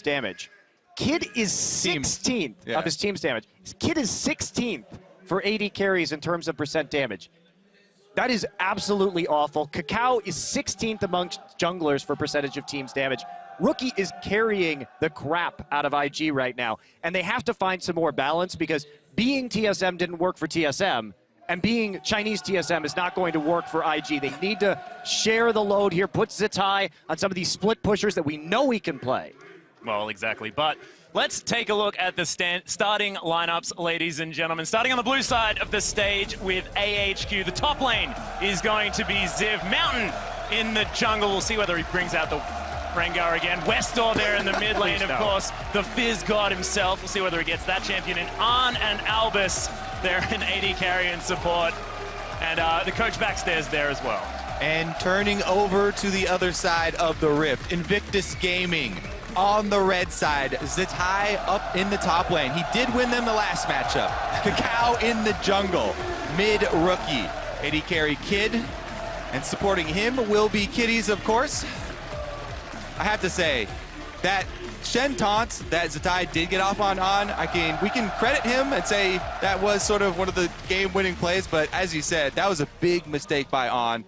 damage. Kid is 16th of his team's damage. Kid is 16th for 80 carries in terms of percent damage. That is absolutely awful. Kakao is 16th amongst junglers for percentage of team's damage. Rookie is carrying the crap out of IG right now, and they have to find some more balance because being TSM didn't work for TSM, and being Chinese TSM is not going to work for IG. They need to share the load here, put Zatai on some of these split pushers that we know he can play. Well, exactly, but let's take a look at the starting lineups, ladies and gentlemen. Starting on the blue side of the stage with AHQ. The top lane is going to be Ziv. Mountain in the jungle. We'll see whether he brings out the Rengar again. Westor there in the mid lane, of course. The Fizz God himself. We'll see whether he gets that champion in. Arn and Albus there in AD carry and support. And the coach backstairs there as well. And turning over to the other side of the rift, Invictus Gaming on the red side. Zatai up in the top lane. He did win them the last matchup. Kakao in the jungle. Mid rookie. AD carry Kid. And supporting him will be Kitties, of course. I have to say, that Shen taunt that Zatai did get off on, we can credit him and say that was sort of one of the game-winning plays, but as you said, that was a big mistake by On.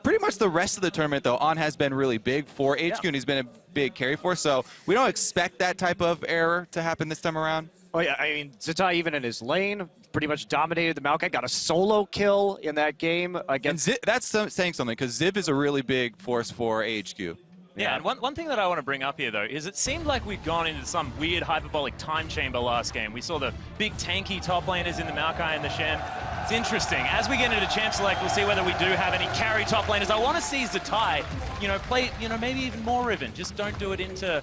Pretty much the rest of the tournament, though, On has been really big for HQ, and he's been a big carry force, so we don't expect that type of error to happen this time around. Oh yeah, I mean, Zatai even in his lane pretty much dominated the Maokai, got a solo kill in that game against... And that's saying something, because Ziv is a really big force for AHQ. Yeah, and one thing that I want to bring up here, though, is it seemed like we'd gone into some weird hyperbolic time chamber last game. We saw the big tanky top laners in the Maokai and the Shen. It's interesting. As we get into Champ Select, we'll see whether we do have any carry top laners. I want to see Zatai, play, maybe even more Riven. Just don't do it into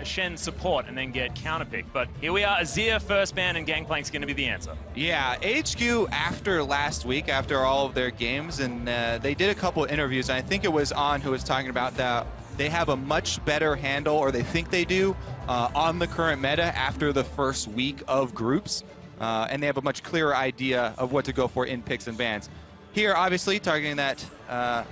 Shen support and then get counterpicked. But here we are, Azir first ban, and Gangplank's going to be the answer. Yeah, HQ after last week, after all of their games, and they did a couple of interviews, and I think it was On who was talking about that they have a much better handle, or they think they do, on the current meta after the first week of groups, and they have a much clearer idea of what to go for in picks and bans. Here, obviously, targeting that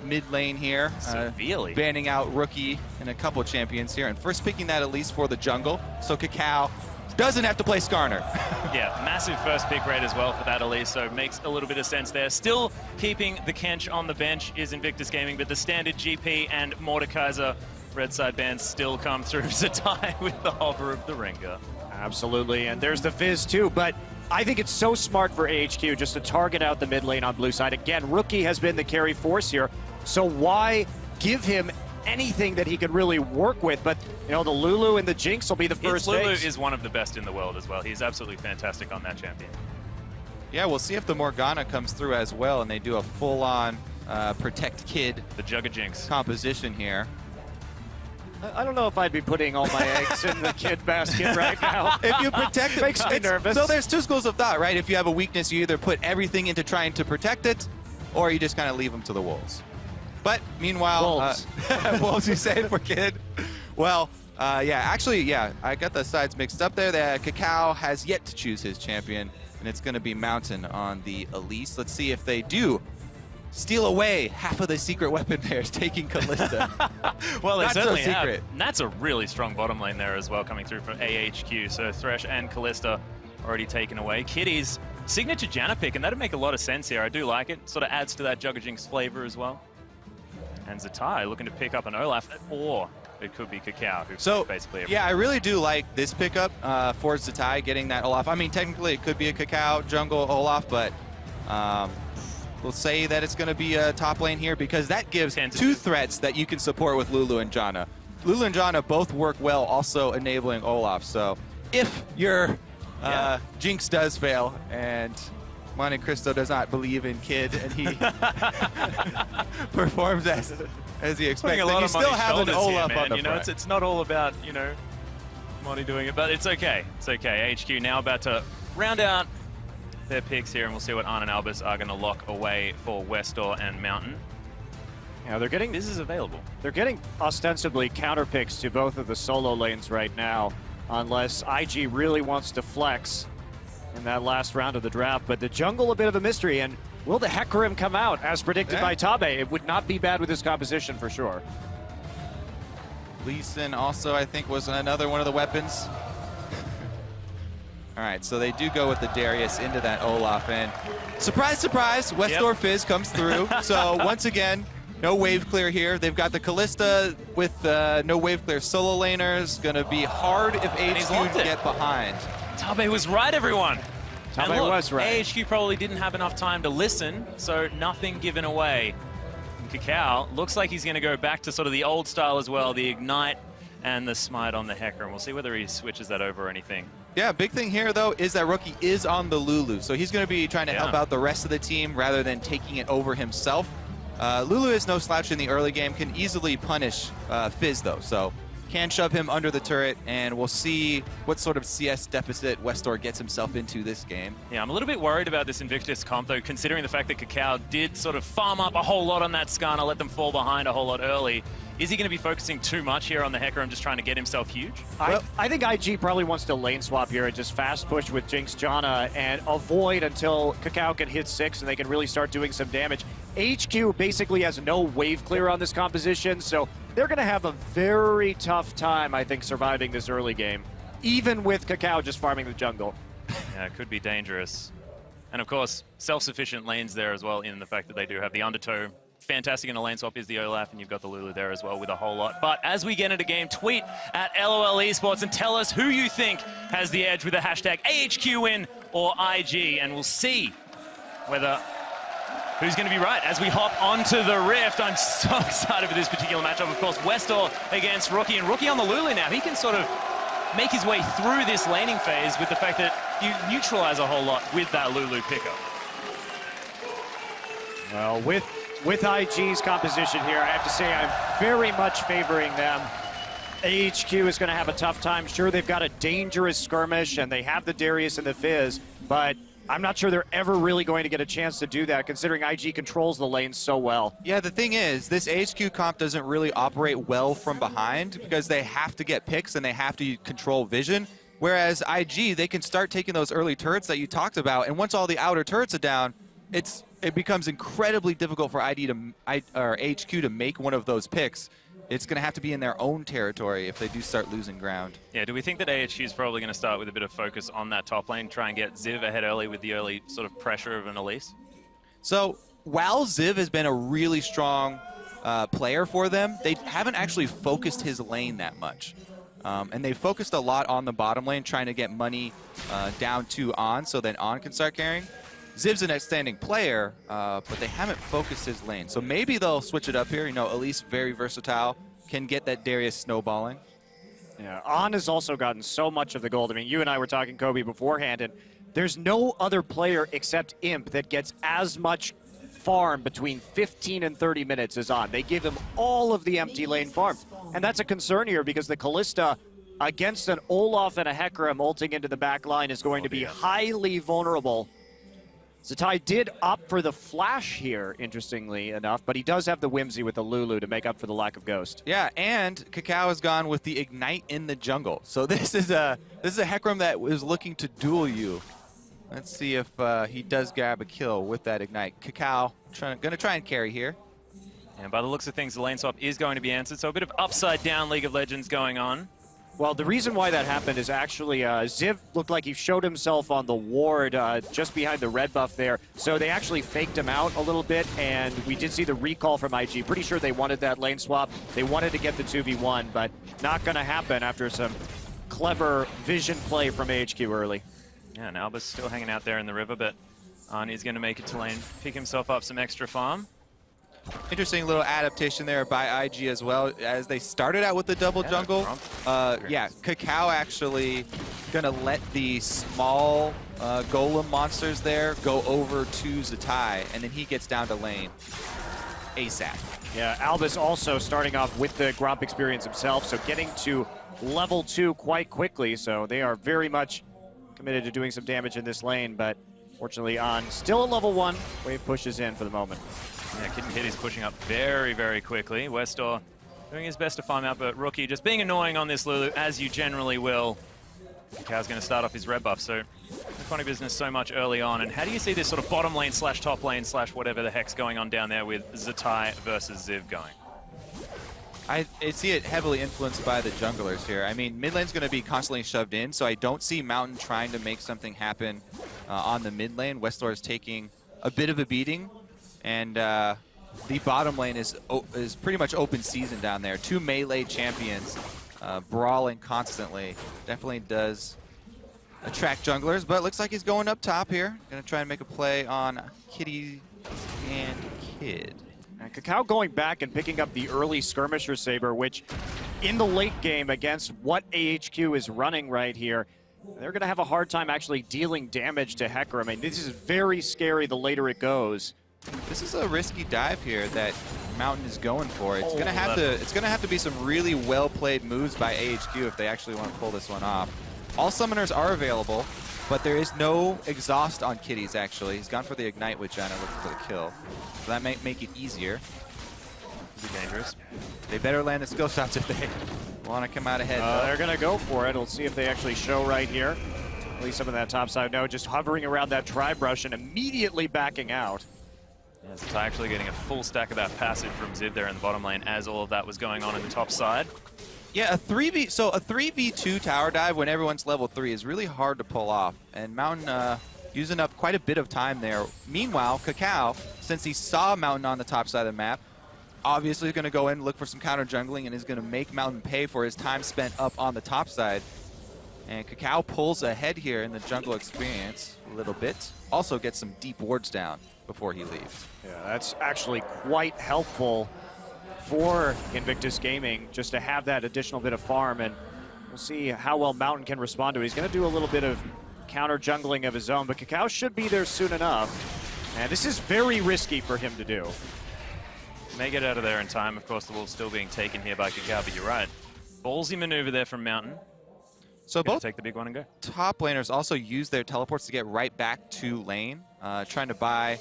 mid lane here. Severely. Banning out Rookie and a couple of champions here. And first picking that at least for the jungle. So Kakao doesn't have to play Skarner. Yeah, massive first pick rate as well for that Elise, so makes a little bit of sense there. Still keeping the Kench on the bench is Invictus Gaming, but the standard GP and Mordekaiser red side bands still come through. Zatai with the hover of the Rengar. Absolutely, and there's the Fizz too, but I think it's so smart for AHQ just to target out the mid lane on blue side. Again, Rookie has been the carry force here, so why give him anything that he could really work with? But, the Lulu and the Jinx will be the first Lulu phase. is one of the best in the world as well. He's absolutely fantastic on that champion. Yeah, we'll see if the Morgana comes through as well, and they do a full-on protect Kid. The Jugga Jinx Composition here. I don't know if I'd be putting all my eggs in the Kid basket right now. If you protect it, makes me nervous. So there's two schools of thought, right? If you have a weakness, you either put everything into trying to protect it, or you just kind of leave them to the wolves. But meanwhile, Wolves, wolves you say for Kid? Well, yeah, I got the sides mixed up there. Kakao has yet to choose his champion, and it's going to be Mountain on the Elise. Let's see if they do steal away half of the secret weapon pairs, taking Kalista. Well, they certainly so have. And that's a really strong bottom lane there as well, coming through from AHQ. So Thresh and Kalista already taken away. Kitty's signature Janna pick, and that'd make a lot of sense here. I do like it. Sort of adds to that Jugga Jinx flavor as well. And Zatai looking to pick up an Olaf, or it could be Kakao, who's basically everything. Yeah, I really do like this pickup for Zatai, getting that Olaf. I mean, technically it could be a Kakao jungle Olaf, but we'll say that it's going to be a top lane here because that gives two threats that you can support with Lulu and Janna. Lulu and Janna both work well, also enabling Olaf. So if your Jinx does fail and Monte Cristo does not believe in Kid and he performs as he expects, then you still have an Olaf on the front. It's not all about, Monty doing it, but it's okay. It's okay. HQ now about to round out their picks here, and we'll see what Arn and Albus are going to lock away for Westor and Mountain. Yeah, This is available. They're getting ostensibly counter picks to both of the solo lanes right now, unless IG really wants to flex in that last round of the draft. But the jungle, a bit of a mystery, and will the Hecarim come out as predicted by Tabe? It would not be bad with this composition for sure. Leeson also, I think, was another one of the weapons. All right, so they do go with the Darius into that Olaf, and surprise, surprise, Westdoor Fizz comes through. So once again, no wave clear here. They've got the Callista with no wave clear solo laners. Gonna be hard if AHQ get behind. Tabe was right, everyone. Tabe and look, was right. AHQ probably didn't have enough time to listen, so nothing given away. And Kakao looks like he's going to go back to sort of the old style as well, the Ignite and the Smite on the Hecker, and we'll see whether he switches that over or anything. Yeah, big thing here, though, is that Rookie is on the Lulu, so he's going to be trying to help out the rest of the team rather than taking it over himself. Lulu is no slouch in the early game, can easily punish Fizz, though, so can shove him under the turret, and we'll see what sort of CS deficit Westdoor gets himself into this game. Yeah, I'm a little bit worried about this Invictus comp, though, considering the fact that Kakao did sort of farm up a whole lot on that Skarner, let them fall behind a whole lot early. Is he going to be focusing too much here on the Hecker and just trying to get himself huge? I think IG probably wants to lane swap here and just fast push with Jinx Janna and avoid until Kakao can hit 6 and they can really start doing some damage. AHQ basically has no wave clear on this composition, so they're going to have a very tough time, I think, surviving this early game, even with Kakao just farming the jungle. Yeah, it could be dangerous. And of course, self-sufficient lanes there as well, in the fact that they do have the undertow. Fantastic in a lane swap is the Olaf, and you've got the Lulu there as well with a whole lot. But as we get into game, tweet at LOL Esports and tell us who you think has the edge with the hashtag AHQ win or IG, and we'll see whether who's going to be right as we hop onto the Rift. I'm so excited for this particular matchup. Of course, Westdoor against Rookie, and Rookie on the Lulu now. He can sort of make his way through this laning phase with the fact that you neutralize a whole lot with that Lulu pickup. Well, with IG's composition here, I have to say I'm very much favoring them. AHQ is going to have a tough time. Sure, they've got a dangerous skirmish, and they have the Darius and the Fizz, but I'm not sure they're ever really going to get a chance to do that, considering IG controls the lane so well. Yeah, the thing is, this AHQ comp doesn't really operate well from behind because they have to get picks and they have to control vision. Whereas IG, they can start taking those early turrets that you talked about, and once all the outer turrets are down, it becomes incredibly difficult for AHQ to make one of those picks. It's going to have to be in their own territory if they do start losing ground. Yeah, do we think that AHQ is probably going to start with a bit of focus on that top lane, try and get Ziv ahead early with the early sort of pressure of an Elise? So while Ziv has been a really strong player for them, they haven't actually focused his lane that much. And they focused a lot on the bottom lane, trying to get money down to On, so then On can start carrying. Ziv's an outstanding player, but they haven't focused his lane. So maybe they'll switch it up here. You know, Elise, very versatile, can get that Darius snowballing. Yeah, On has also gotten so much of the gold. I mean, you and I were talking, Kobe, beforehand, and there's no other player except Imp that gets as much farm between 15 and 30 minutes as On. They give him all of the empty lane farm. And that's a concern here because the Callista against an Olaf and a Hecarim ulting into the back line is going to be highly vulnerable. Zatai did opt for the flash here, interestingly enough, but he does have the Whimsy with the Lulu to make up for the lack of Ghost. Yeah, and Kakao has gone with the Ignite in the jungle. So this is a Hecarim that is looking to duel you. Let's see if he does grab a kill with that Ignite. Kakao gonna try and carry here. And by the looks of things, the lane swap is going to be answered, so a bit of upside down League of Legends going on. Well, the reason why that happened is actually Ziv looked like he showed himself on the ward just behind the red buff there. So they actually faked him out a little bit, and we did see the recall from IG. Pretty sure they wanted that lane swap. They wanted to get the 2v1, but not going to happen after some clever vision play from AHQ early. Yeah, and Alba's still hanging out there in the river, but Arnie's going to make it to lane, pick himself up some extra farm. Interesting little adaptation there by IG as well, as they started out with the double jungle. Yeah, Kakao actually gonna let the small golem monsters there go over to Zatai, and then he gets down to lane ASAP. Yeah, Albus also starting off with the Gromp experience himself, so getting to level 2 quite quickly, so they are very much committed to doing some damage in this lane, but fortunately On still at level 1, wave pushes in for the moment. Yeah, Kitten Kitty's pushing up very, very quickly. Westdoor doing his best to farm out, but Rookie just being annoying on this Lulu, as you generally will. Kakau's going to start off his red buff, so funny business so much early on. And how do you see this sort of bottom lane slash top lane slash whatever the heck's going on down there with Zatai versus Ziv going? I see it heavily influenced by the junglers here. I mean, mid lane's going to be constantly shoved in, so I don't see Mountain trying to make something happen on the mid lane. Westlore is taking a bit of a beating, and the bottom lane is pretty much open season down there. Two melee champions brawling constantly. Definitely does attract junglers, but it looks like he's going up top here. Going to try and make a play on Kitty and Kid. And Kakao going back and picking up the early skirmisher saber, which in the late game against what AHQ is running right here, they're going to have a hard time actually dealing damage to Hecker. I mean, this is very scary the later it goes. This is a risky dive here that Mountain is going for. It's going to have to be some really well-played moves by AHQ if they actually want to pull this one off. All summoners are available, but there is no exhaust on Kitties, actually. He's gone for the Ignite with Janna looking for the kill. So that might make it easier. Be dangerous. They better land the skill shots if they want to come out ahead. They're going to go for it. We'll see if they actually show right here. At least some of that top side. No, just hovering around that tri-brush and immediately backing out. Yeah, so actually getting a full stack of that passive from Ziv there in the bottom lane as all of that was going on in the top side. Yeah, a 3v2 tower dive when everyone's level 3 is really hard to pull off, and Mountain using up quite a bit of time there. Meanwhile, Kakao, since he saw Mountain on the top side of the map, obviously is going to go in, look for some counter jungling, and is going to make Mountain pay for his time spent up on the top side. And Kakao pulls ahead here in the jungle experience a little bit. Also gets some deep wards down before he leaves. Yeah, that's actually quite helpful for Invictus Gaming, just to have that additional bit of farm, and we'll see how well Mountain can respond to it. He's going to do a little bit of counter jungling of his own, but Kakao should be there soon enough. And this is very risky for him to do. May get out of there in time. Of course, the wall's still being taken here by Kakao, but you're right. Ballsy maneuver there from Mountain. So both take the big one and go. Top laners also use their teleports to get right back to lane, trying to buy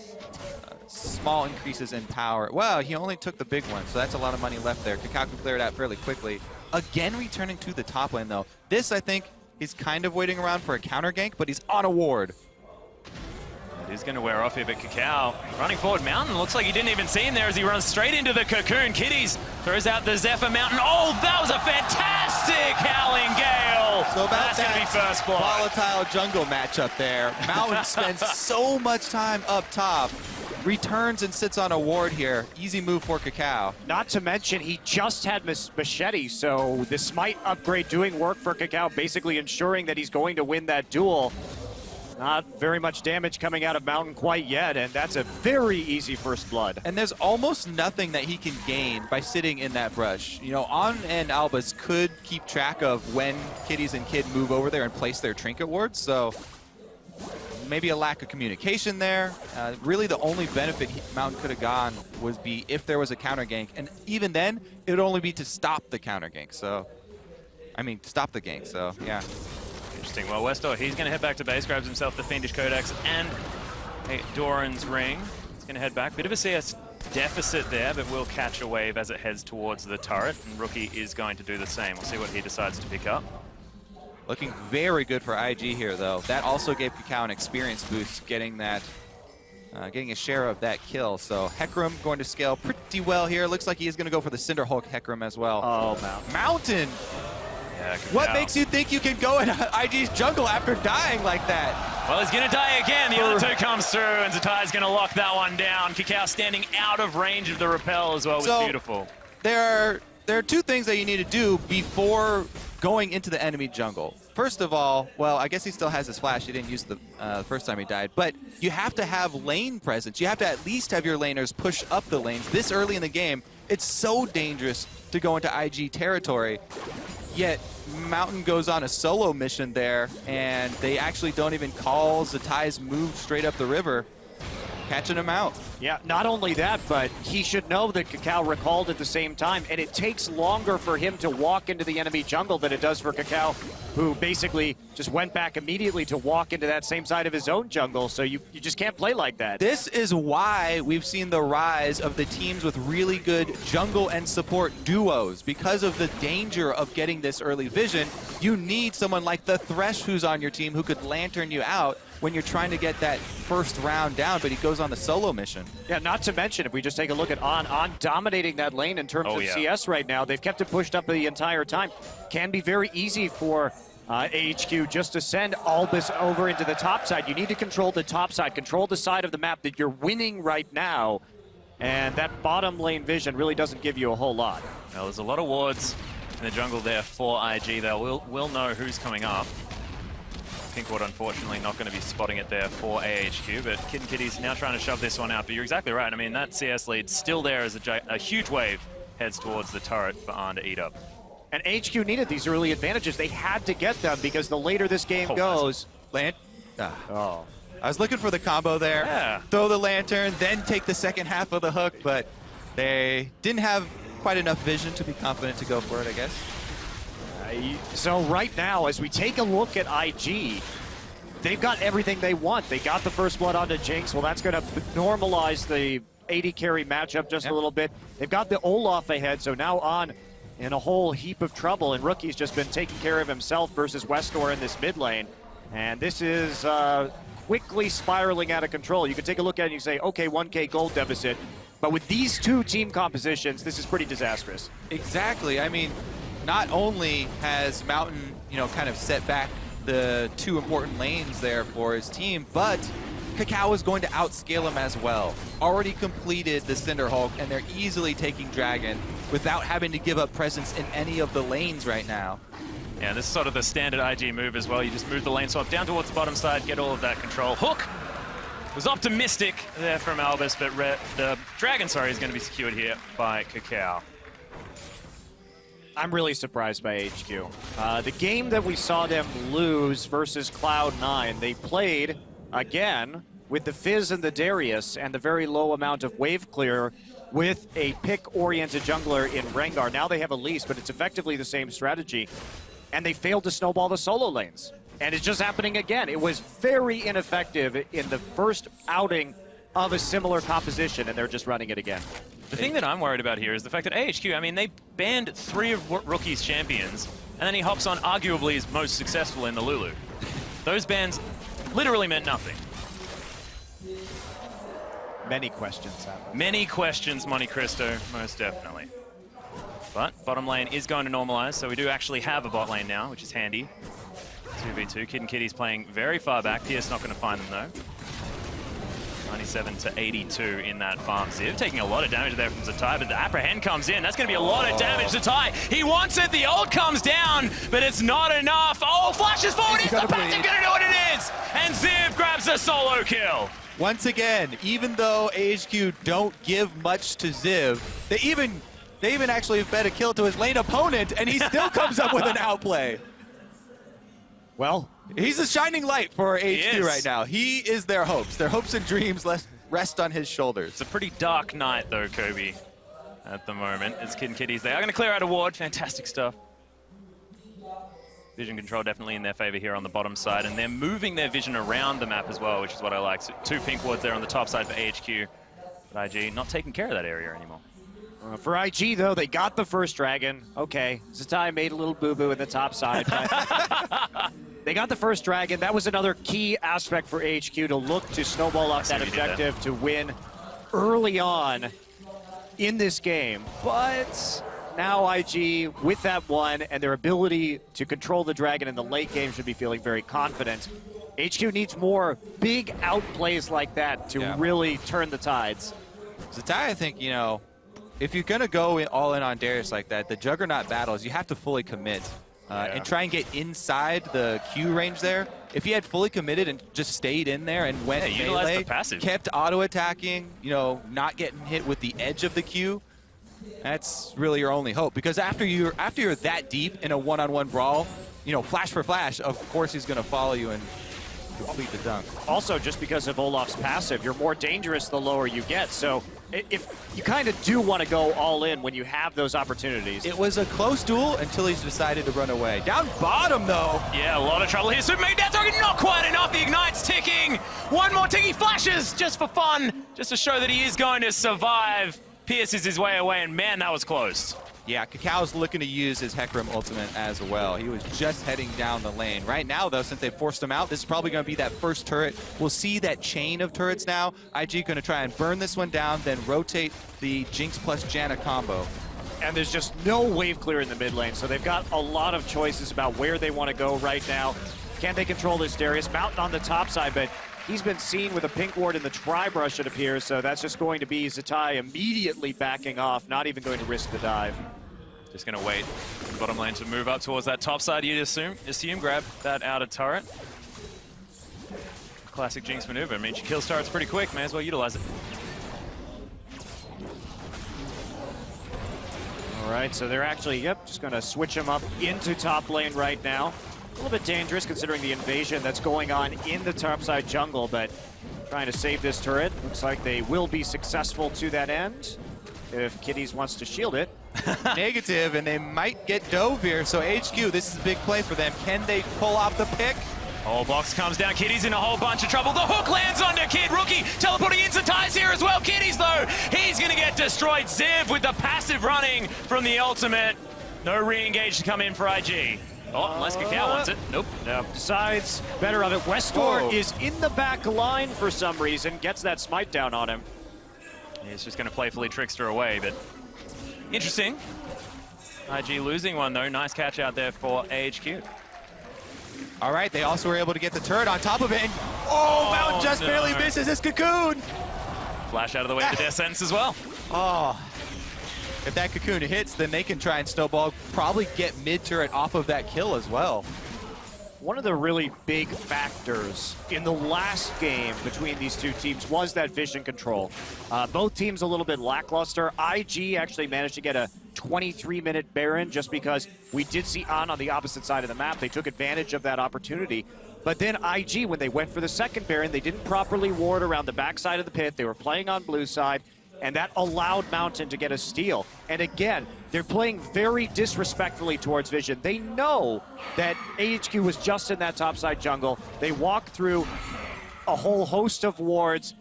small increases in power. Well, he only took the big one, so that's a lot of money left there. Kakao can clear it out fairly quickly. Again, returning to the top lane, though. This, I think, he's kind of waiting around for a counter gank, but he's on a ward. It is going to wear off here, but Kakao running forward. Mountain looks like he didn't even see him there as he runs straight into the cocoon. Kitties throws out the Zephyr Mountain. Oh, that was a fantastic howling gale. So that's going to be first blood. Volatile jungle matchup there. Mountain spends so much time up top, returns and sits on a ward here. Easy move for Kakao. Not to mention, he just had Machete, so the Smite upgrade doing work for Kakao, basically ensuring that he's going to win that duel. Not very much damage coming out of Mountain quite yet, and that's a very easy first blood. And there's almost nothing that he can gain by sitting in that brush. You know, On and Albus could keep track of when Kitties and Kid move over there and place their trinket wards, so maybe a lack of communication there. Really the only benefit Mountain could have gone would be if there was a counter gank, and even then, it would only be to stop the counter gank, so, I mean, stop the gank, so, yeah. Interesting. Well, Westor, he's going to head back to base, grabs himself the Fiendish Codex and a Doran's Ring. He's going to head back. Bit of a CS deficit there, but will catch a wave as it heads towards the turret, and Rookie is going to do the same. We'll see what he decides to pick up. Looking very good for IG here, though. That also gave Kakao an experience boost, getting that, getting a share of that kill. So Hecarim going to scale pretty well here. Looks like he is going to go for the Cinder Hulk Hecarim as well. Oh, Mountain! Yeah, what makes you think you can go in IG's jungle after dying like that? Well, he's going to die again. The other two comes through, and Zatai's going to lock that one down. Kakao standing out of range of the repel as well was beautiful. There are two things that you need to do before going into the enemy jungle. First of all, well, I guess he still has his flash. He didn't use it the first time he died. But you have to have lane presence. You have to at least have your laners push up the lanes this early in the game. It's so dangerous to go into IG territory. Yet Mountain goes on a solo mission there, and they actually don't even call Zatai's move straight up the river, catching him out. Yeah, not only that, but he should know that Kakao recalled at the same time, and it takes longer for him to walk into the enemy jungle than it does for Kakao, who basically just went back immediately to walk into that same side of his own jungle, so you just can't play like that. This is why we've seen the rise of the teams with really good jungle and support duos. Because of the danger of getting this early vision, you need someone like the Thresh who's on your team who could lantern you out, when you're trying to get that first round down, but he goes on the solo mission. Yeah, not to mention, if we just take a look at On dominating that lane in terms of CS right now. They've kept it pushed up the entire time. Can be very easy for AHQ just to send Albus over into the top side. You need to control the top side, control the side of the map that you're winning right now, and that bottom lane vision really doesn't give you a whole lot. Well, there's a lot of wards in the jungle there for IG. We'll know who's coming up. Pink ward, unfortunately, not going to be spotting it there for AHQ, but Kid and Kitty's now trying to shove this one out. But you're exactly right. I mean, that CS lead still there as a huge wave heads towards the turret for On to eat up. And AHQ needed these early advantages. They had to get them because the later this game goes... Land. Oh. I was looking for the combo there. Yeah. Throw the lantern, then take the second half of the hook, but they didn't have quite enough vision to be confident to go for it, I guess. So right now, as we take a look at IG, they've got everything they want. They got the first blood onto Jinx. Well, that's going to normalize the AD carry matchup just a little bit. They've got the Olaf ahead, so now On in a whole heap of trouble, and Rookie's just been taking care of himself versus Westor in this mid lane. And this is quickly spiraling out of control. You can take a look at it and you say, okay, 1K gold deficit. But with these two team compositions, this is pretty disastrous. Exactly. I mean, not only has Mountain, kind of set back the two important lanes there for his team, but Kakao is going to outscale him as well. Already completed the Cinder Hulk, and they're easily taking Dragon without having to give up presence in any of the lanes right now. Yeah, this is sort of the standard IG move as well. You just move the lane swap down towards the bottom side, get all of that control. Hook was optimistic there from Albus, but the Dragon, is going to be secured here by Kakao. I'm really surprised by AHQ. The game that we saw them lose versus Cloud9, they played, again, with the Fizz and the Darius and the very low amount of wave clear with a pick-oriented jungler in Rengar. Now they have Elise, but it's effectively the same strategy. And they failed to snowball the solo lanes. And it's just happening again. It was very ineffective in the first outing of a similar composition, and they're just running it again. The thing that I'm worried about here is the fact that AHQ, I mean, they banned 3 of Rookie's champions, and then he hops on arguably his most successful in the Lulu. Those bans literally meant nothing. Many questions. Many questions, Monte Cristo, most definitely. But bottom lane is going to normalize, so we do actually have a bot lane now, which is handy. 2v2. Kid and Kitty's playing very far back. Pierce not going to find them, though. 97 to 82 in that farm. Ziv taking a lot of damage there from Zatai, but the apprehend comes in. That's going to be a lot of damage. Zatai, he wants it. The ult comes down, but it's not enough. Oh, flashes forward. Is the passive going to do what it is? And Ziv grabs a solo kill. Once again, even though AHQ don't give much to Ziv, they even actually fed a kill to his lane opponent, and he still comes up with an outplay. Well, he's a shining light for AHQ right now. He is their hopes. Their hopes and dreams rest on his shoulders. It's a pretty dark night, though, Kobe, at the moment. It's Kid and Kitties. They are going to clear out a ward. Fantastic stuff. Vision control definitely in their favor here on the bottom side, and they're moving their vision around the map as well, which is what I like. So 2 pink wards there on the top side for AHQ. But IG not taking care of that area anymore. For IG, though, they got the first dragon. Okay, Zatai made a little boo-boo in the top side, but they got the first dragon. That was another key aspect for AHQ to look to snowball up that objective to win early on in this game. But now IG, with that one and their ability to control the dragon in the late game, should be feeling very confident. HQ needs more big outplays like that to really turn the tides. Zatai, I think, if you're going to go all in on Darius like that, the Juggernaut battles, you have to fully commit and try and get inside the Q range there. If he had fully committed and just stayed in there and went melee, kept auto-attacking, not getting hit with the edge of the Q, that's really your only hope. Because after you're that deep in a one-on-one brawl, flash for flash, of course he's going to follow you and complete the dunk. Also, just because of Olaf's passive, you're more dangerous the lower you get. So if you kind of do want to go all in when you have those opportunities. It was a close duel until he's decided to run away. Down bottom, though. Yeah, a lot of trouble here. Super made that target, not quite enough. The Ignite's ticking. One more tick. He flashes just for fun, just to show that he is going to survive. Pierces his way away, and man, that was close. Yeah, Kakal's looking to use his Hecarim ultimate as well. He was just heading down the lane. Right now, though, since they forced him out, this is probably going to be that first turret. We'll see that chain of turrets now. IG going to try and burn this one down, then rotate the Jinx plus Janna combo. And there's just no wave clear in the mid lane, so they've got a lot of choices about where they want to go right now. Can they control this Darius? Mountain on the top side, but he's been seen with a pink ward in the tri-brush, it appears, so that's just going to be Zatai immediately backing off, not even going to risk the dive. Just going to wait for the bottom lane to move up towards that top side, you'd assume, grab that outer turret. Classic Jinx maneuver. I mean, she kills turrets pretty quick, may as well utilize it. All right, so they're actually, just going to switch him up into top lane right now. A little bit dangerous considering the invasion that's going on in the topside jungle, but trying to save this turret. Looks like they will be successful to that end if Kitties wants to shield it. Negative, and they might get dove here. So HQ, this is a big play for them. Can they pull off the pick? Oh, box comes down. Kitty's in a whole bunch of trouble. The hook lands onto Kid. Rookie teleporting into ties here as well. Kitty's, though, he's going to get destroyed. Ziv with the passive running from the ultimate. No re-engage to come in for IG. Oh, unless Kakao wants it. Nope. No, decides better of it. Westor is in the back line for some reason. Gets that smite down on him. He's just going to playfully trickster away, but interesting. IG losing one, though. Nice catch out there for AHQ. All right, they also were able to get the turret on top of it. And, Mountain just barely misses this Cocoon. Flash out of the way of the death sentence as well. Oh, if that Cocoon hits, then they can try and snowball, probably get mid-turret off of that kill as well. One of the really big factors in the last game between these two teams was that vision control. Both teams a little bit lackluster. IG actually managed to get a 23-minute Baron just because we did see on the opposite side of the map. They took advantage of that opportunity. But then IG, when they went for the second Baron, they didn't properly ward around the backside of the pit. They were playing on blue side, and that allowed Mountain to get a steal. And again, they're playing very disrespectfully towards Vision. They know that AHQ was just in that topside jungle. They walk through a whole host of wards,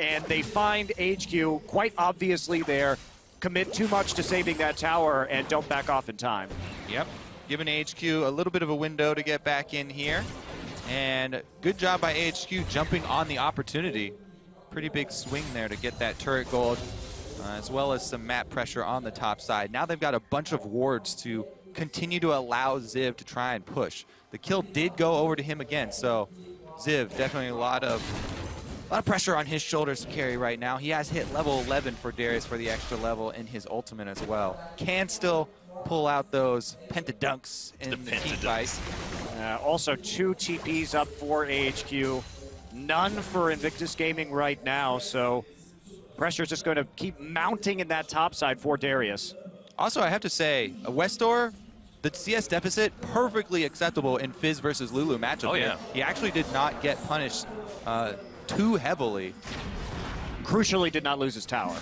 and they find AHQ quite obviously there, commit too much to saving that tower, and don't back off in time. Yep, giving AHQ a little bit of a window to get back in here. And good job by AHQ jumping on the opportunity. Pretty big swing there to get that turret gold, as well as some map pressure on the top side. Now they've got a bunch of wards to continue to allow Ziv to try and push. The kill did go over to him again, so Ziv definitely a lot of pressure on his shoulders to carry right now. He has hit level 11 for Darius for the extra level in his ultimate as well. Can still pull out those pentadunks in the team fight. Also 2 TPs up for AHQ. None for Invictus Gaming right now, so pressure's just going to keep mounting in that top side for Darius. Also, I have to say, Westor, the CS deficit, perfectly acceptable in Fizz versus Lulu matchup. Oh, yeah. He actually did not get punished too heavily. Crucially, did not lose his tower.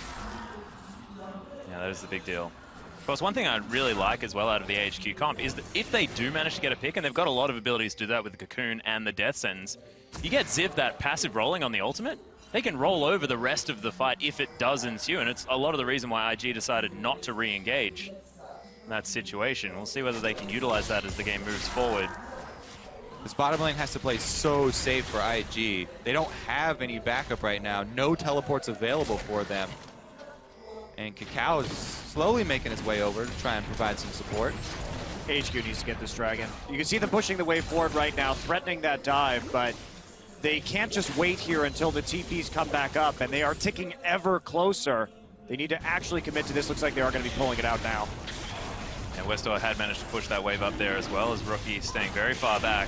Yeah, that is the big deal. Of course, one thing I really like as well out of the AHQ comp is that if they do manage to get a pick, and they've got a lot of abilities to do that with the Cocoon and the Death Sentence, you get Ziv that passive rolling on the ultimate, they can roll over the rest of the fight if it does ensue, and it's a lot of the reason why IG decided not to re-engage in that situation. We'll see whether they can utilize that as the game moves forward. This bottom lane has to play so safe for IG. They don't have any backup right now. No teleports available for them. And Kakao is slowly making his way over to try and provide some support. AHQ needs to get this dragon. You can see them pushing the way forward right now, threatening that dive, but they can't just wait here until the TPs come back up, and they are ticking ever closer. They need to actually commit to this. Looks like they are going to be pulling it out now. And Westor had managed to push that wave up there as well, as Rookie staying very far back.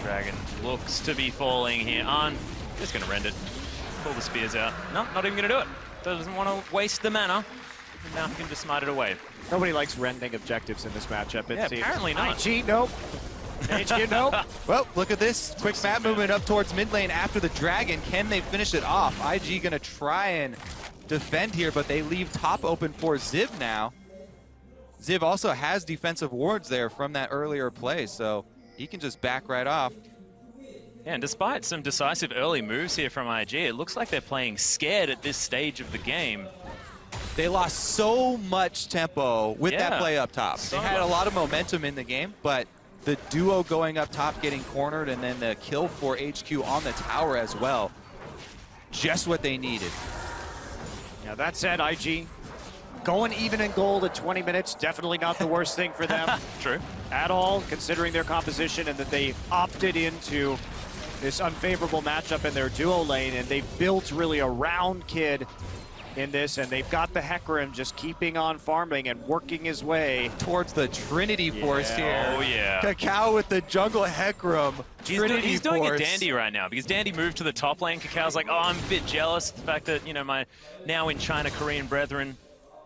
Dragon looks to be falling here on. Just going to rend it. Pull the spears out. No, not even going to do it. Doesn't want to waste the mana. Now he can just smite it away. Nobody likes rending objectives in this matchup. Yeah, apparently not. IG, nope. HQ, nope. Well, look at this quick map movement up towards mid lane after the dragon. Can they finish it off? IG gonna try and defend here, but they leave top open for Ziv now. Ziv also has defensive wards there from that earlier play, so he can just back right off. Yeah, and despite some decisive early moves here from IG, it looks like they're playing scared at this stage of the game. They lost so much tempo with that play up top. They had a lot of momentum in the game, but the duo going up top, getting cornered, and then the kill for HQ on the tower as well. Just what they needed. Now that said, IG going even in gold at 20 minutes, definitely not the worst thing for them. True. At all, considering their composition and that they opted into this unfavorable matchup in their duo lane, and they've built really around Kid in this, and they've got the Hecarim just keeping on farming and working his way Towards the Trinity Force here. Oh, yeah. Cacao with the jungle Hecarim. He's doing it dandy right now, because Dandy moved to the top lane. Cacao's like, oh, I'm a bit jealous of the fact that, you know, my now in China Korean brethren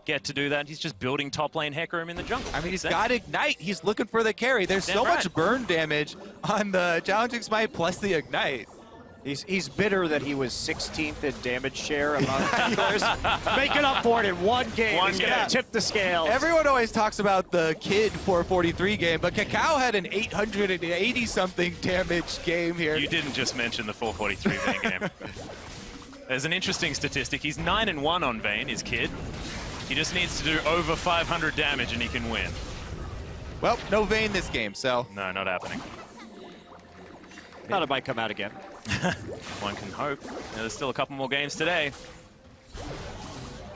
get to do that. He's just building top lane Hecarim in the jungle. I mean, he's got Ignite. He's looking for the carry. There's so much burn damage on the Challenging Smite plus the Ignite. He's bitter that he was 16th in damage share among players. Making up for it in one game. He's going to tip the scale. Everyone always talks about the Kid 443 game, but Cacao had an 880-something damage game here. You didn't just mention the 443 Vayne game. There's an interesting statistic. He's 9-1 on Vayne, his Kid. He just needs to do over 500 damage and he can win. Well, no Vayne this game, so. No, not happening. Thought it might come out again. One can hope. There's still a couple more games today.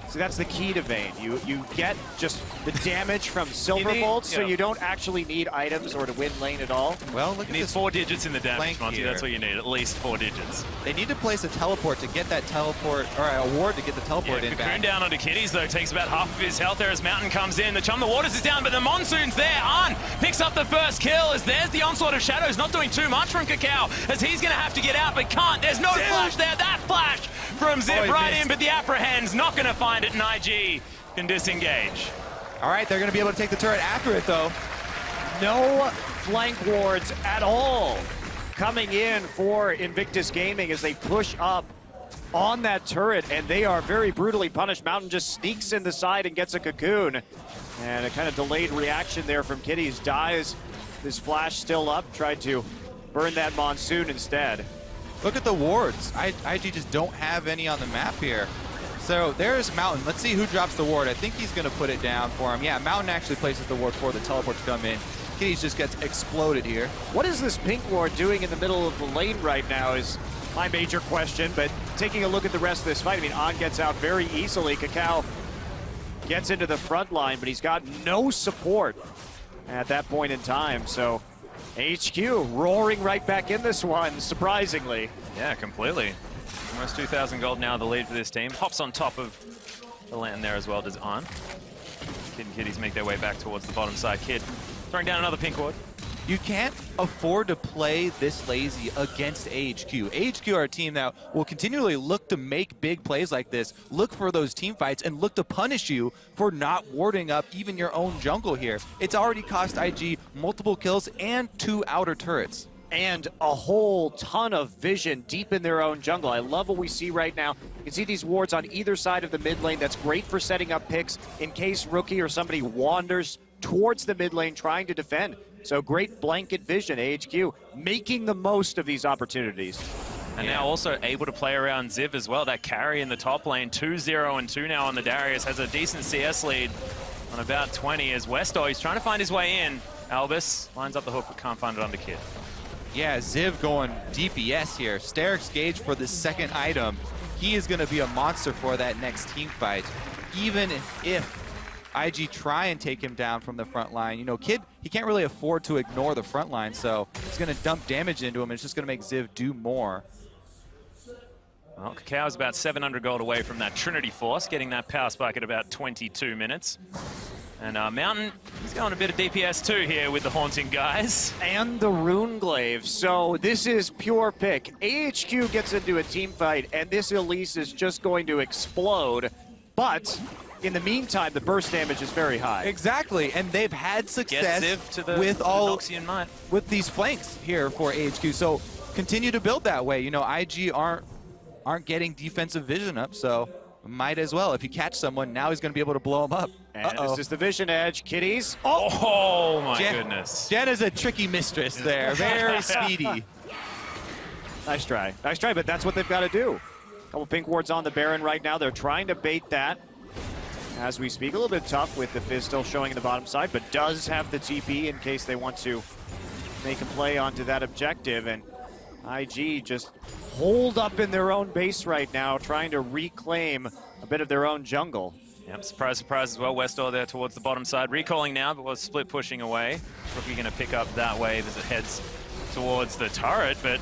See, that's the key to Vayne. You get just the damage from Silver Bolts, so you don't actually need items or to win lane at all. Well, look at this 4 digits in the damage, Monty. Here. That's what you need, at least 4 digits. They need to place a teleport to get that teleport, or a ward to get the teleport in back. Cocoon down onto Kitties, though, takes about half of his health there as Mountain comes in. The Chum the Waters is down, but the Monsoon's there. An picks up the first kill as there's the Onslaught of Shadows, not doing too much from Cacao, as he's going to have to get out, but can't. There's no flash there. That flash from Zip right in, but the Apprehend's not going to find it, and IG can disengage. All right, they're going to be able to take the turret after it, though. No flank wards at all coming in for Invictus Gaming as they push up on that turret, and they are very brutally punished. Mountain just sneaks in the side and gets a cocoon. And a kind of delayed reaction there from Kitties. Dies, his flash still up, tried to burn that Monsoon instead. Look at the wards. IG just don't have any on the map here. So there's Mountain. Let's see who drops the ward. I think he's going to put it down for him. Yeah, Mountain actually places the ward for the teleport to come in. Kitties just gets exploded here. What is this pink ward doing in the middle of the lane right now is my major question, but taking a look at the rest of this fight, I mean, An gets out very easily. Cacao gets into the front line, but he's got no support at that point in time, so HQ roaring right back in this one, surprisingly. Yeah, completely. Almost 2,000 gold now, the lead for this team. Hops on top of the land there as well, does An. Kid and Kitties make their way back towards the bottom side. Kid throwing down another pink ward. You can't afford to play this lazy against AHQ. AHQ are a team that will continually look to make big plays like this, look for those team fights, and look to punish you for not warding up even your own jungle here. It's already cost IG multiple kills and 2 outer turrets. And a whole ton of vision deep in their own jungle. I love what we see right now. You can see these wards on either side of the mid lane. That's great for setting up picks in case Rookie or somebody wanders towards the mid lane trying to defend. So great blanket vision, AHQ, making the most of these opportunities. And now also able to play around Ziv as well. That carry in the top lane, 2-0 and 2 now on the Darius, has a decent CS lead on about 20 as Westo, he's trying to find his way in. Albus lines up the hook but can't find it under Kid. Yeah, Ziv going DPS here. Steric's Gauge for the second item. He is going to be a monster for that next team fight. Even if IG try and take him down from the front line, you know, Kid, he can't really afford to ignore the front line, so he's going to dump damage into him, and it's just going to make Ziv do more. Well, Cacao's about 700 gold away from that Trinity Force, getting that power spike at about 22 minutes. And Mountain, he's going a bit of DPS too here with the Haunting guys. And the Rune Glaive. So this is pure pick. AHQ gets into a team fight, and this Elise is just going to explode. But in the meantime, the burst damage is very high. Exactly, and they've had success with these flanks here for AHQ. So continue to build that way. You know, IG aren't getting defensive vision up, so might as well. If you catch someone, now he's going to be able to blow him up. And this is the vision edge. Kitties. Oh my goodness. Jen is a tricky mistress there. Very speedy. Nice try. Nice try, but that's what they've got to do. Couple pink wards on the Baron right now. They're trying to bait that. as we speak. A little bit tough with the Fizz still showing in the bottom side, but does have the TP in case they want to make a play onto that objective. And IG just holed up in their own base right now, trying to reclaim a bit of their own jungle. Yep, surprise, surprise as well. Westor there towards the bottom side. Recalling now, but was split pushing away. Rookie going to pick up that wave as it heads towards the turret, but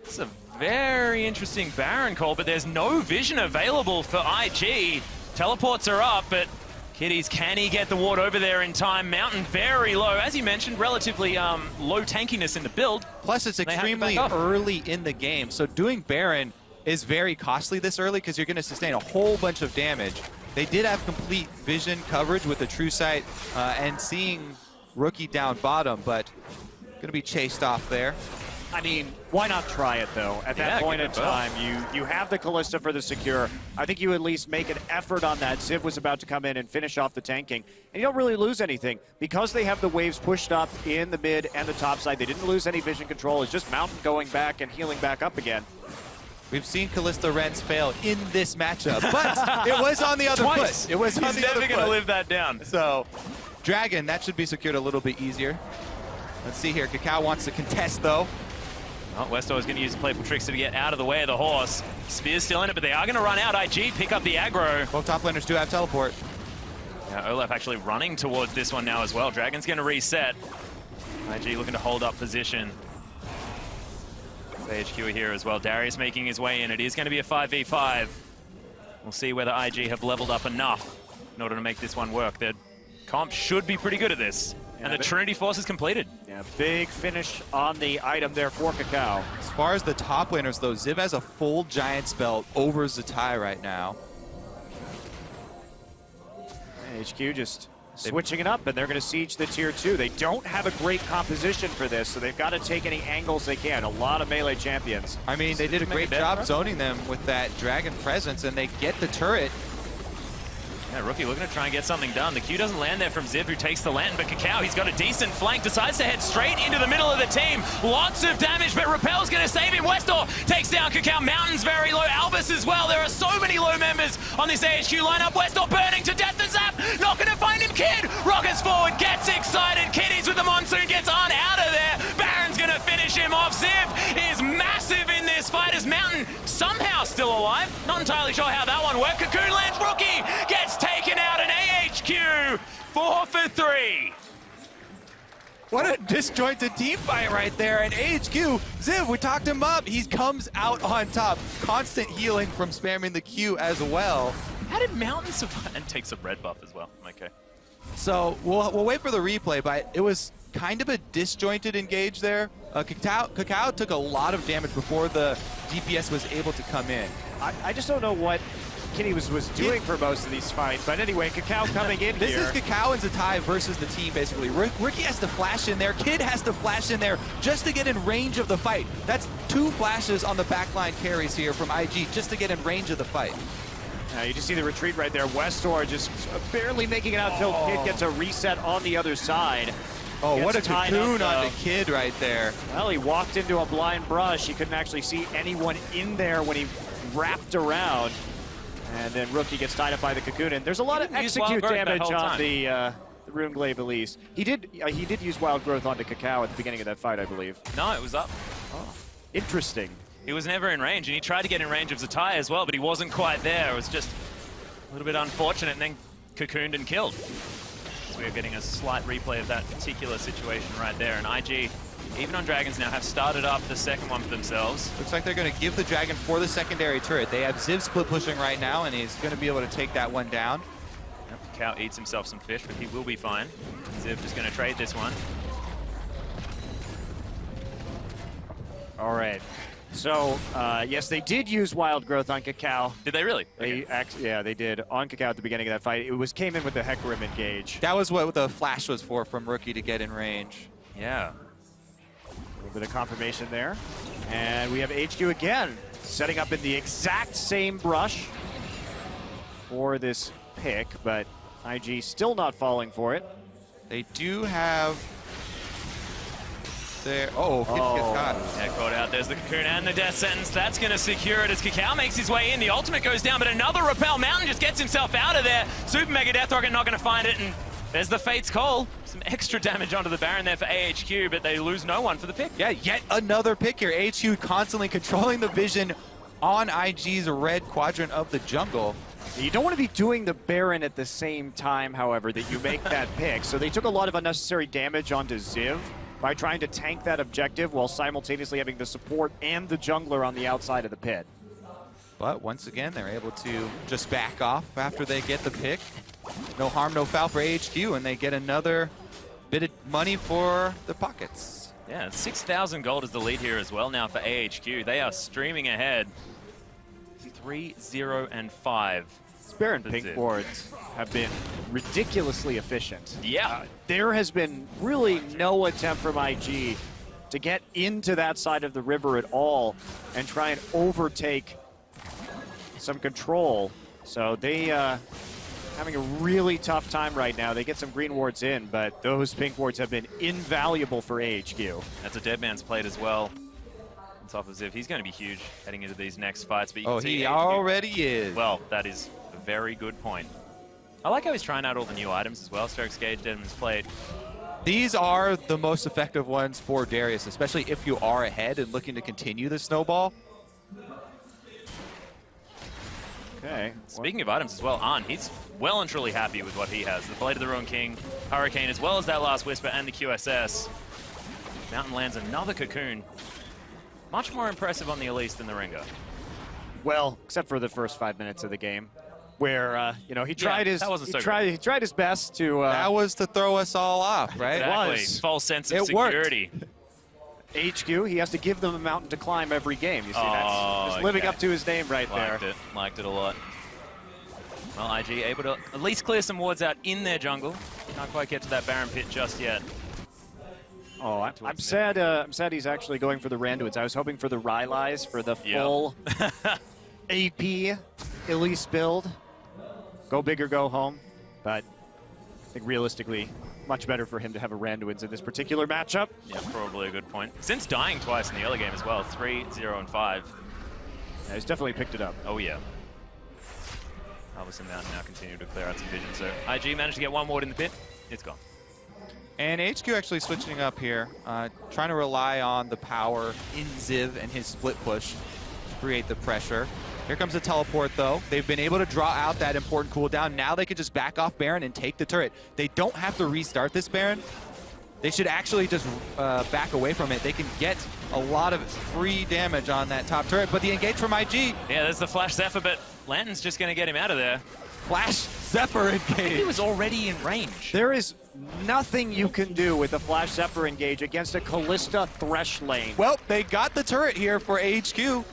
it's a very interesting Baron call, but there's no vision available for IG. Teleports are up, but Kitties, can he get the ward over there in time? Mountain very low. As you mentioned, relatively low tankiness in the build. Plus, it's extremely early in the game, so doing Baron is very costly this early because you're going to sustain a whole bunch of damage. They did have complete vision coverage with the True Sight and seeing Rookie down bottom, but going to be chased off there. I mean, why not try it, though? At that point in time, you have the Kalista for the secure. I think you at least make an effort on that. Ziv was about to come in and finish off the tanking, and you don't really lose anything. Because they have the waves pushed up in the mid and the top side, they didn't lose any vision control. It's just Mountain going back and healing back up again. We've seen Kalista Rens fail in this matchup, but it was on the other foot. It was on the other foot. He's never going to live that down. So, Dragon, that should be secured a little bit easier. Let's see here. Kakao wants to contest, though. Oh, Westor is going to use the Playful Trickster to get out of the way of the horse. Spear's still in it, but they are going to run out. IG pick up the aggro. Both top laners do have teleport. Yeah, Olaf actually running towards this one now as well. Dragon's going to reset. IG looking to hold up position. AHQ here as well. Darius making his way in. It is going to be a 5v5. We'll see whether IG have leveled up enough in order to make this one work. Their comp should be pretty good at this. Yeah, and the Trinity Force is completed. Yeah, big finish on the item there for Kakao. As far as the top laners, though, Ziv has a full Giant's Belt over Zatai right now. HQ just switching it up, and they're going to siege the tier 2. They don't have a great composition for this, so they've got to take any angles they can. A lot of melee champions. I mean, they did a great job zoning them with that Dragon presence, and they get the turret. Yeah, Rookie looking to try and get something done. The Q doesn't land there from Ziv, who takes the land, but Kakao, he's got a decent flank, decides to head straight into the middle of the team. Lots of damage, but Repel's going to save him. Westor takes down Kakao. Mountain's very low. Albus as well. There are so many low members on this AHQ lineup. Westor burning to death. The zap, not going to find him. Kid rockets forward, gets excited. Kiddies with the Monsoon, gets on out of there. Baron's going to finish him off. Ziv is massive in this fight as Mountain somehow still alive. Not entirely sure how that one worked. Cocoon lands. Rookie gets taken out in AHQ. 4 for 3. What a disjointed team fight right there. And AHQ, Ziv, we talked him up. He comes out on top. Constant healing from spamming the Q as well. How did Mountain survive? And takes a red buff as well. Okay. So we'll wait for the replay, but it was kind of a disjointed engage there. Kakao took a lot of damage before the DPS was able to come in. I just don't know what Kitty was doing for most of these fights, but anyway, Kakao coming in This here. is Kakao and Zatai versus the team, basically. Rookie has to flash in there, Kid has to flash in there just to get in range of the fight. That's 2 flashes on the backline carries here from IG just to get in range of the fight. You just see the retreat right there. Westor just barely making it out until Kid gets a reset on the other side. Oh, what a cocoon up, on the Kid right there. Well, he walked into a blind brush. He couldn't actually see anyone in there when he wrapped around. And then Rookie gets tied up by the cocoon. And there's a lot of execute damage on the Rune Glaive Elise. He did use Wild Growth onto Kakao at the beginning of that fight, I believe. No, it was up. Oh, interesting. He was never in range, and he tried to get in range of Zatai as well, but he wasn't quite there. It was just a little bit unfortunate, and then cocooned and killed. So we're getting a slight replay of that particular situation right there. And IG, even on Dragons now, have started up the second one for themselves. Looks like they're going to give the Dragon for the secondary turret. They have Ziv split pushing right now, and he's going to be able to take that one down. Yep, Cow eats himself some fish, but he will be fine. Ziv just going to trade this one. All right. So, yes, they did use Wild Growth on Kakao. Did they really? Yeah, they did on Kakao at the beginning of that fight. It came in with the Hecarim engage. That was what the flash was for from Rookie to get in range. Yeah. A little bit of confirmation there. And we have HQ again, setting up in the exact same brush for this pick, but IG still not falling for it. They do have there. Oh, Kid gets caught. Yeah, caught out. There's the Cocoon and the Death Sentence. That's going to secure it as Cacao makes his way in. The ultimate goes down, but another Repel. Mountain just gets himself out of there. Super Mega Death Rocket not going to find it, and there's the Fate's Call. Some extra damage onto the Baron there for AHQ, but they lose no one for the pick. Yeah, yet another pick here. AHQ constantly controlling the vision on IG's red quadrant of the jungle. You don't want to be doing the Baron at the same time, however, that you make that pick. So they took a lot of unnecessary damage onto Ziv by trying to tank that objective while simultaneously having the support and the jungler on the outside of the pit. But once again, they're able to just back off after they get the pick. No harm, no foul for AHQ, and they get another bit of money for the pockets. Yeah, 6,000 gold is the lead here as well now for AHQ. They are streaming ahead. 3-0-5. Baron pink boards have been ridiculously efficient. Yeah. There has been really no attempt from IG to get into that side of the river at all and try and overtake some control. So they having a really tough time right now. They get some green wards in, but those pink wards have been invaluable for AHQ. That's a Dead Man's Plate as well. On top of Ziv, he's going to be huge heading into these next fights. But you can see he AHQ already is. Well, that is a very good point. I like how he's trying out all the new items as well. Strokes Gauge, Dead Man's Plate. These are the most effective ones for Darius, especially if you are ahead and looking to continue the snowball. Okay. Speaking of items as well, Arn, he's well and truly happy with what he has. The Blade of the Ruined King, Hurricane, as well as that Last Whisper and the QSS. Mountain lands another Cocoon. Much more impressive on the Elise than the Rengar. Well, except for the first 5 minutes of the game, where you know he tried his he tried his best to. That was to throw us all off, right? Exactly. It was. False sense of security. HQ, he has to give them a mountain to climb every game. You see, that's just living up to his name right there. Liked it a lot. Well, IG able to at least clear some wards out in their jungle. Can't quite get to that Baron pit just yet. Oh, I'm sad. I'm sad he's actually going for the Randuins. I was hoping for the Rylai's for the full AP Elise build. Go big or go home. But I think realistically, much better for him to have a Randuins in this particular matchup. Yeah, probably a good point. Since dying twice in the early game as well, 3-0-5. Yeah, he's definitely picked it up. Oh yeah. Halverson Mountain now continue to clear out some vision. So IG managed to get one ward in the pit. It's gone. And HQ actually switching up here, trying to rely on the power in Ziv and his split push to create the pressure. Here comes the teleport, though. They've been able to draw out that important cooldown. Now they can just back off Baron and take the turret. They don't have to restart this Baron. They should actually just back away from it. They can get a lot of free damage on that top turret, but the engage from IG. Yeah, there's the Flash Zephyr, but Lanton's just going to get him out of there. Flash Zephyr engage. He was already in range. There is nothing you can do with a Flash Zephyr engage against a Callista Thresh lane. Well, they got the turret here for AHQ.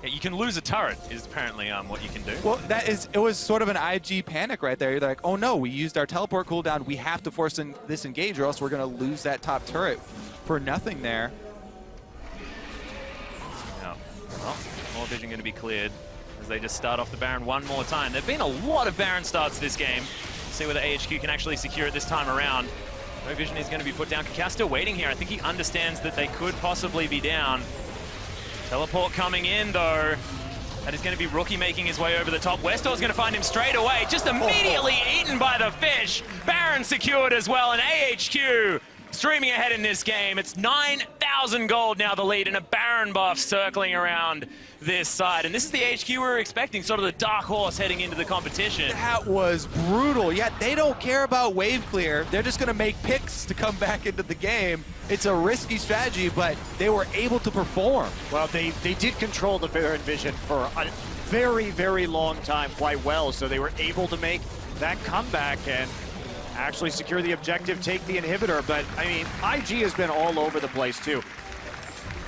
Yeah, you can lose a turret is apparently what you can do. Well, it was sort of an IG panic right there. You're like, oh no, we used our teleport cooldown. We have to force in this engage or else we're going to lose that top turret for nothing there. Yeah. Well, more vision going to be cleared as they just start off the Baron one more time. There have been a lot of Baron starts this game. Let's see whether AHQ can actually secure it this time around. No vision is going to be put down. Cacao still waiting here. I think he understands that they could possibly be down. Teleport coming in, though. That is going to be Rookie making his way over the top. Westor's going to find him straight away. Just immediately eaten by the fish. Baron secured as well, and AHQ streaming ahead in this game. It's 9,000 gold now, the lead, and a Baron buff circling around this side. And this is the HQ we were expecting, sort of the dark horse heading into the competition. That was brutal. Yeah, they don't care about wave clear. They're just going to make picks to come back into the game. It's a risky strategy, but they were able to perform. Well, they did control the Baron vision for a very, very long time quite well, so they were able to make that comeback and actually secure the objective, take the inhibitor. But, I mean, IG has been all over the place, too.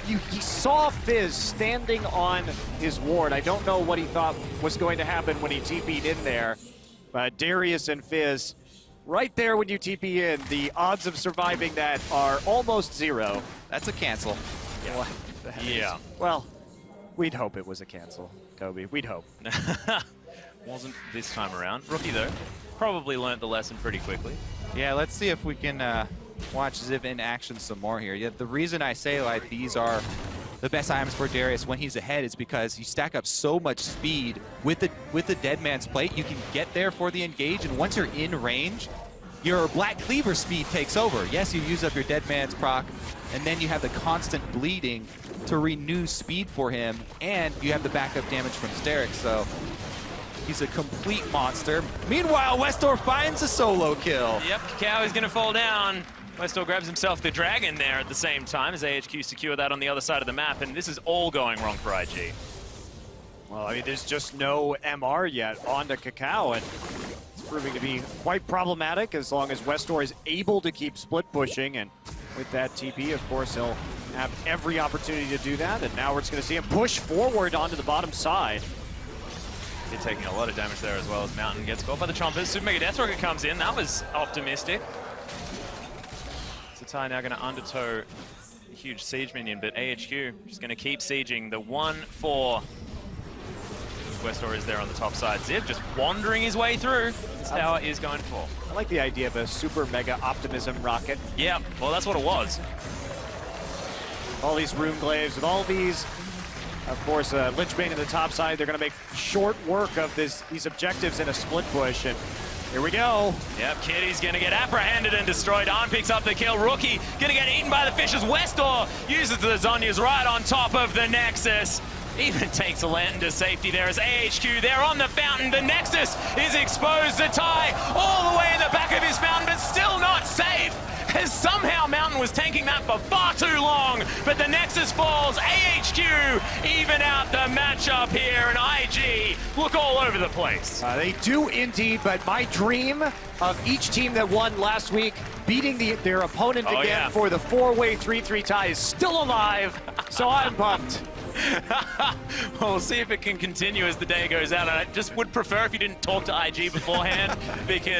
He saw Fizz standing on his ward. I don't know what he thought was going to happen when he TP'd in there, but Darius and Fizz, right there when you TP in, the odds of surviving that are almost zero. That's a cancel. Yeah. Well, we'd hope it was a cancel, Kobe. We'd hope. Wasn't this time around. Rookie, though, probably learned the lesson pretty quickly. Yeah, let's see if we can watch Ziv in action some more here. Yeah, the reason I say like these are the best items for Darius when he's ahead is because you stack up so much speed with the dead man's plate. You can get there for the engage, and once you're in range, your Black Cleaver speed takes over. Yes, you use up your dead man's proc, and then you have the constant bleeding to renew speed for him, and you have the backup damage from Sterix, so he's a complete monster. Meanwhile, Westor finds a solo kill. Yep, Kakao is going to fall down. Westor grabs himself the dragon there at the same time as AHQ secure that on the other side of the map, and this is all going wrong for IG. Well, I mean, there's just no MR yet onto Kakao, and it's proving to be quite problematic as long as Westor is able to keep split pushing, and with that TP, of course, he'll have every opportunity to do that, and now we're just going to see him push forward onto the bottom side. They're taking a lot of damage there as well as Mountain gets caught by the Chompers. Super Mega Death Rocket comes in. That was optimistic. Zatai now going to undertow a huge siege minion, but AHQ just going to keep sieging the 1-4. Westor is there on the top side. Ziv just wandering his way through. This tower is going to fall. I like the idea of a super mega optimism rocket. Yeah, well, that's what it was. All these rune glaives with all these, of course, Lichbane in the top side. They're going to make short work of these objectives in a split push. And here we go. Yep, Kitty's going to get apprehended and destroyed. Arn picks up the kill. Rookie going to get eaten by the fishes. Westor uses the Zonyas right on top of the Nexus. Even takes a Lantern to safety there as AHQ. They're on the fountain. The Nexus is exposed. Zatai all the way in the back of his fountain, but still not safe. As somehow Mountain was tanking that for far too long, but the Nexus falls. AHQ even out the matchup here, and IG look all over the place. They do indeed, but my dream of each team that won last week beating their opponent again for the four-way 3-3 tie is still alive, so I'm pumped. Well, we'll see if it can continue as the day goes out. And I just would prefer if you didn't talk to IG beforehand, because